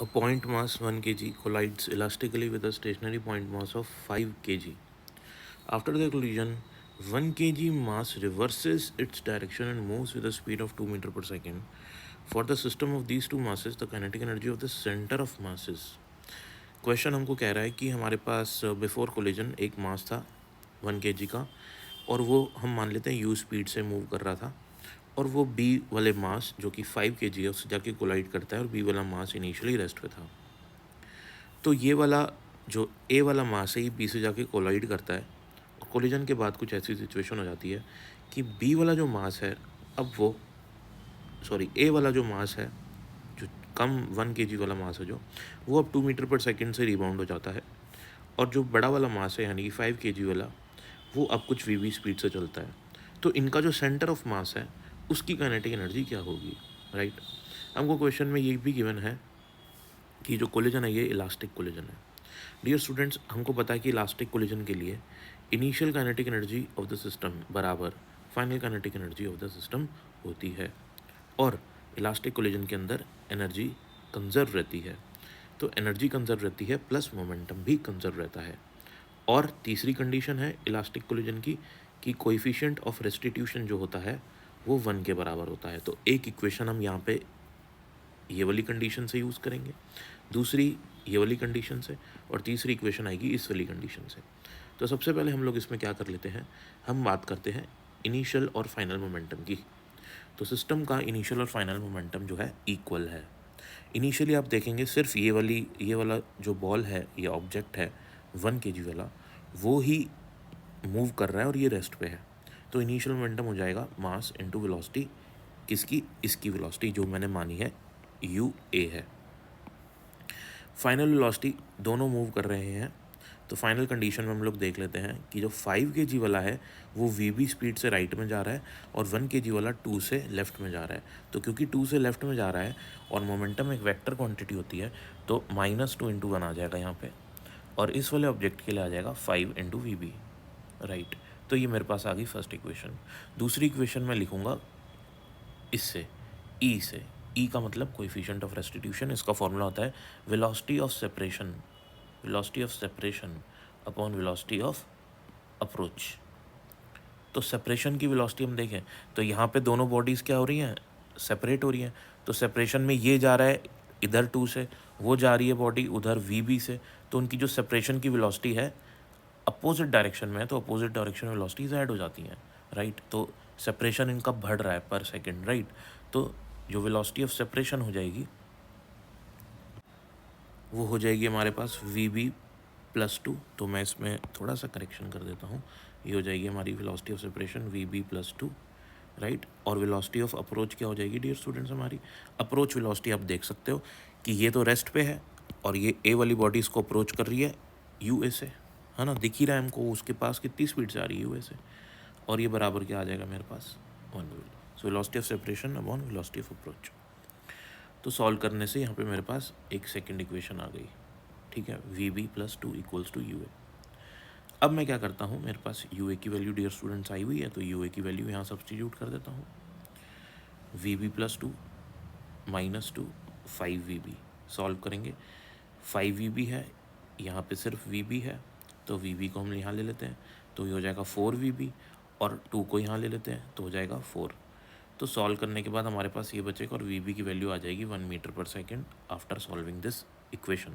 A point mass 1 kg collides elastically with a stationary point mass of 5 kg. After the collision, 1 kg mass reverses its direction and moves with a speed of 2 meter per second. For the system of these two masses, the kinetic energy of the center of mass is. Question हमको कह रहा है कि हमारे पास before collision एक मास था 1 kg का, और वो हम मान लेते हैं u स्पीड से मूव कर रहा था, और वो b वाले मास जो कि 5 kg है उससे जाके कोलाइड करता है, और b वाला मास इनिशियली रेस्ट पे था। तो ये वाला जो a वाला मास है ये b से जाके कोलाइड करता है, और कोलिजन के बाद कुछ ऐसी सिचुएशन हो जाती है कि b वाला जो मास है अब वो a वाला जो मास है जो कम 1 kg वाला मास है जो वो अब 2 मीटर पर सेकंड से रिबाउंड हो जाता है, और जो बड़ा वाला मास है यानी कि 5 kg वाला वो अब कुछ वी स्पीड से चलता है। तो इनका जो सेंटर ऑफ मास है उसकी काइनेटिक एनर्जी क्या होगी, राइट। हमको क्वेश्चन में ये भी गिवन है कि जो कोलिजन है ये इलास्टिक कोलिजन है। डियर स्टूडेंट्स, हमको पता है कि इलास्टिक कोलिजन के लिए initial kinetic energy of the system बराबर final kinetic energy of the system होती है, और इलास्टिक कोलिजन के अंदर एनर्जी कंजर्व रहती है। तो एनर्जी कंजर्व रहती है प्लस मोमेंटम भी कंजर्व रहता है। और तीसरी कंडीशन है इलास्टिक कोलिजन की कि कोएफिशिएंट ऑफ रेस्टिट्यूशन जो होता है वो 1 के बराबर होता है। तो एक इक्वेशन हम यहाँ पे ये वाली कंडीशन से यूज़ करेंगे, दूसरी ये वाली कंडीशन से, और तीसरी इक्वेशन आएगी इस वाली कंडीशन से। तो सबसे पहले हम लोग इसमें क्या कर लेते हैं, हम बात करते हैं इनिशियल और फाइनल मोमेंटम की। तो सिस्टम का इनिशियल और फाइनल मोमेंटम जो है इक्वल है। इनिशियली आप देखेंगे सिर्फ ये वाला जो बॉल है, ये ऑब्जेक्ट है 1 kg वाला, वो ही मूव कर रहा है और ये रेस्ट पे है। तो इनिशियल मोमेंटम हो जाएगा मास इनटू वेलोसिटी, किसकी, इसकी वेलोसिटी जो मैंने मानी है यू ए है। फाइनल वेलोसिटी दोनों मूव कर रहे हैं, तो फाइनल कंडीशन में हम लोग देख लेते हैं कि जो 5 kg वाला है वो वी स्पीड से राइट में जा रहा है, और 1 kg वाला 2 से लेफ्ट में जा रहा है। तो क्योंकि 2 से लेफ्ट में जा रहा है और मोमेंटम एक वेक्टर क्वांटिटी होती है, तो -2 × 1 आ जाएगा यहाँ पे, और इस वाले ऑब्जेक्ट के लिए आ जाएगा 5 × वी, राइट। तो ये मेरे पास आ गई फर्स्ट इक्वेशन। दूसरी इक्वेशन मैं लिखूँगा इससे ई से, ई का मतलब कोएफिशिएंट ऑफ रेस्टिट्यूशन, इसका फॉर्मूला होता है velocity of separation upon velocity of approach. तो सेपरेशन की वेलोसिटी हम देखें तो यहाँ पे दोनों बॉडीज़ क्या हो रही हैं, सेपरेट हो रही हैं। तो सेपरेशन में ये जा रहा है इधर 2 से, वो जा रही है बॉडी उधर वी से, तो उनकी जो सेपरेशन की वेलोसिटी है अपोजिट डायरेक्शन में है, तो अपोजिट डायरेक्शन में वेलोसिटीज ऐड हो जाती हैं, राइट। तो सेपरेशन इनका बढ़ रहा है पर सेकंड, राइट। तो जो वेलोसिटी ऑफ सेपरेशन हो जाएगी वो हो जाएगी हमारे पास Vb+2। तो मैं इसमें थोड़ा सा करेक्शन कर देता हूँ, ये हो जाएगी हमारी velocity of separation Vb+2, right. और वेलोसिटी ऑफ अप्रोच क्या हो जाएगी डियर स्टूडेंट्स, हमारी अप्रोच वेलोसिटी आप देख सकते हो कि ये तो रेस्ट पे है और ये ए वाली बॉडी इसको अप्रोच कर रही है यूए से, है ना, दिख ही रहा है हमको उसके पास कितनी स्पीड से आ रही है यूए से, और ये बराबर क्या आ जाएगा मेरे पास 1। So velocity of separation upon velocity of approach. तो सॉल्व करने से यहाँ पे मेरे पास एक सेकंड इक्वेशन आ गई, ठीक है, Vb+2 = ua। अब मैं क्या करता हूँ, मेरे पास ua की वैल्यू डियर स्टूडेंट्स आई हुई है, तो ua की वैल्यू यहाँ सब्सटीट्यूट कर देता हूँ। Vb+2 -2 5Vb सॉल्व करेंगे, 5Vb है, यहाँ पे सिर्फ Vb है, तो Vb को हम यहाँ ले लेते हैं, तो ये हो जाएगा 4Vb, और 2 को यहाँ ले लेते हैं तो हो जाएगा 4। तो सॉल्व करने के बाद हमारे पास ये बचेगा, और Vb की वैल्यू आ जाएगी 1 मीटर पर second after solving this equation.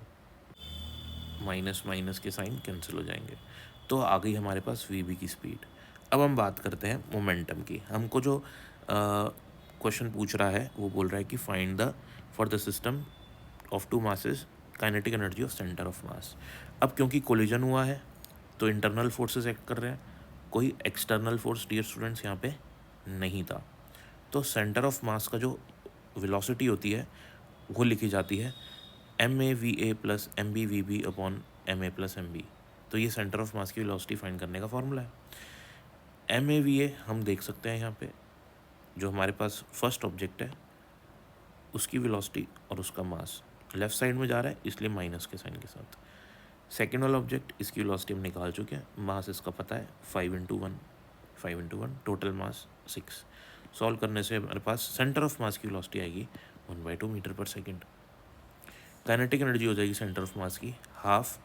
Minus minus के साइन कैंसिल हो जाएंगे, तो आ गई हमारे पास Vb की स्पीड। अब हम बात करते हैं मोमेंटम की। हमको जो क्वेश्चन पूछ रहा है वो बोल रहा है कि find the for the system of two masses kinetic energy of centre of mass. अब क्योंकि कोलिजन हुआ है तो इंटरनल फोर्सेस एक्ट कर रहे हैं, कोई एक्सटर्नल फोर्स डियर स्टूडेंट्स यहाँ पे नहीं था। तो सेंटर ऑफ मास का जो वेलोसिटी होती है वो लिखी जाती है MAVA + MBVB upon MA + MB। तो ये सेंटर ऑफ मास की वेलोसिटी फाइंड करने का फॉर्मूला है। MAVA हम देख सकते हैं यहाँ पे, जो हमारे पास फर्स्ट ऑब्जेक्ट है उसकी वेलोसिटी और उसका मास लेफ्ट साइड में जा रहा है इसलिए माइनस के साइन के साथ। सेकेंड वाला ऑब्जेक्ट, इसकी वेलोसिटी हम निकाल चुके हैं, मास इसका पता है 5 × 1 टोटल मास 6। सॉल्व करने से हमारे पास सेंटर ऑफ मास की वेलोसिटी आएगी 1/2 मीटर पर सेकेंड। काइनेटिक एनर्जी हो जाएगी सेंटर ऑफ मास की हाफ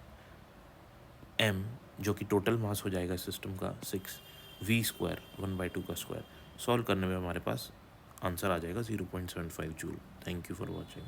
m, जो कि टोटल मास हो जाएगा सिस्टम का 6 v² 1/2 का स्क्वायर। सॉल्व करने में हमारे पास आंसर आ जाएगा 0.75 joule. Thank you for watching.